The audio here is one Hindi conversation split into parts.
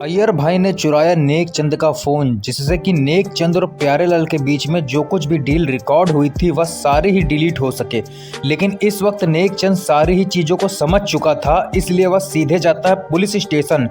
अय्यर भाई ने चुराया नेक चंद का फोन, जिससे कि नेक चंद और प्यारेलाल के बीच में जो कुछ भी डील रिकॉर्ड हुई थी वह सारी ही डिलीट हो सके। लेकिन इस वक्त नेक चंद सारी ही चीज़ों को समझ चुका था, इसलिए वह सीधे जाता है पुलिस स्टेशन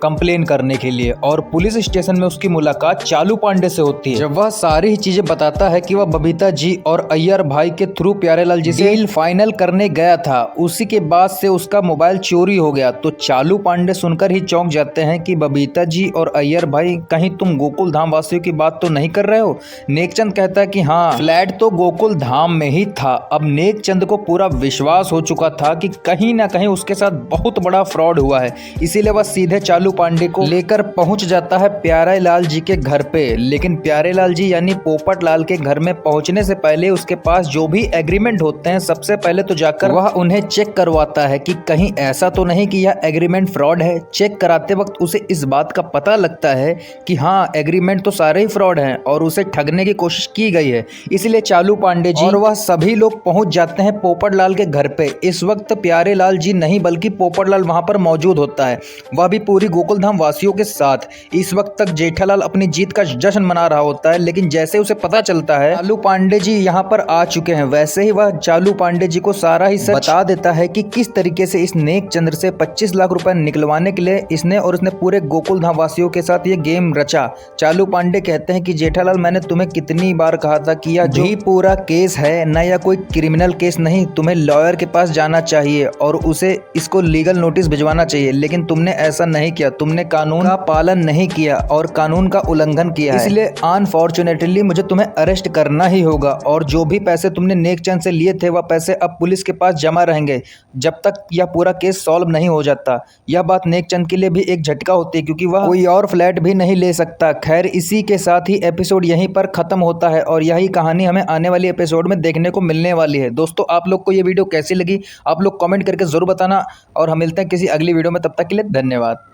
कंप्लेन करने के लिए। और पुलिस स्टेशन में उसकी मुलाकात चालू पांडे से होती है। जब वह सारी ही चीजें बताता है कि वह बबीता जी और अय्यर भाई के थ्रू प्यारेलाल जी से डील फाइनल करने गया था, उसी के बाद से उसका मोबाइल चोरी हो गया। तो चालू पांडे सुनकर ही चौंक जाते हैं कि बबीता जी और अय्यर भाई, कहीं तुम गोकुल धाम वासियों की बात तो नहीं कर रहे हो। नेकचंद कहता है कि हाँ, फ्लैट तो गोकुल धाम में ही था। अब नेकचंद को पूरा विश्वास हो चुका था कि कहीं ना कहीं उसके साथ बहुत बड़ा फ्रॉड हुआ है, इसीलिए वह सीधे चालू पांडे को लेकर पहुंच जाता है प्यारेलाल जी के घर पे। लेकिन प्यारेलाल जी यानी पोपटलाल के घर में पहुंचने से पहले उसके पास जो भी एग्रीमेंट होते हैं, सबसे पहले तो जाकर वह उन्हें चेक करवाता है कि कहीं ऐसा तो नहीं कि यह एग्रीमेंट फ्रॉड है। चेक कराते वक्त उसे इस बात का पता लगता है कि हाँ, एग्रीमेंट तो सारे ही फ्रॉड हैं और उसे ठगने की कोशिश की गई है। इसलिए चालू पांडे जी और वह सभी लोग पहुंच जाते हैं पोपटलाल के घर पे। इस वक्त प्यारेलाल जी नहीं बल्कि पोपटलाल वहां पर मौजूद होता है, वह भी पूरी गोकुल धाम वासियों के साथ। इस वक्त तक जेठालाल अपनी जीत का जश्न मना रहा होता है, लेकिन जैसे उसे पता चलता है चालू पांडे जी यहाँ पर आ चुके हैं, वैसे ही वह चालू पांडे जी को सारा ही सच बता देता है कि किस तरीके से इस नेक चंद्र से 25 लाख रुपए निकलवाने के लिए इसने और उसने पूरे गोकुल धाम वासियों के साथ ये गेम रचा। चालू पांडे कहते हैं कि जेठालाल, मैंने तुम्हें कितनी बार कहा था कि यह जो पूरा केस है ना, या कोई क्रिमिनल केस नहीं, तुम्हें लॉयर के पास जाना चाहिए और उसे इसको लीगल नोटिस भिजवाना चाहिए, लेकिन तुमने ऐसा नहीं किया। तुमने कानून का पालन नहीं किया और कानून का उल्लंघन किया है, इसलिए अनफॉर्चुनेटली मुझे तुम्हें अरेस्ट करना ही होगा। और जो भी पैसे तुमने नेकचंद से लिए थे वह पैसे अब पुलिस के पास जमा रहेंगे जब तक यह पूरा केस सॉल्व नहीं हो जाता। यह बात नेकचंद के लिए भी एक झटका होती है, क्योंकि वह कोई और फ्लैट भी नहीं ले सकता। खैर, इसी के साथ ही एपिसोड यहीं पर खत्म होता है और यही कहानी हमें आने वाली एपिसोड में देखने को मिलने वाली है। दोस्तों, आप लोग को ये वीडियो कैसी लगी आप लोग कमेंट करके जरूर बताना और हम मिलते हैं किसी अगली वीडियो में। तब तक के लिए धन्यवाद।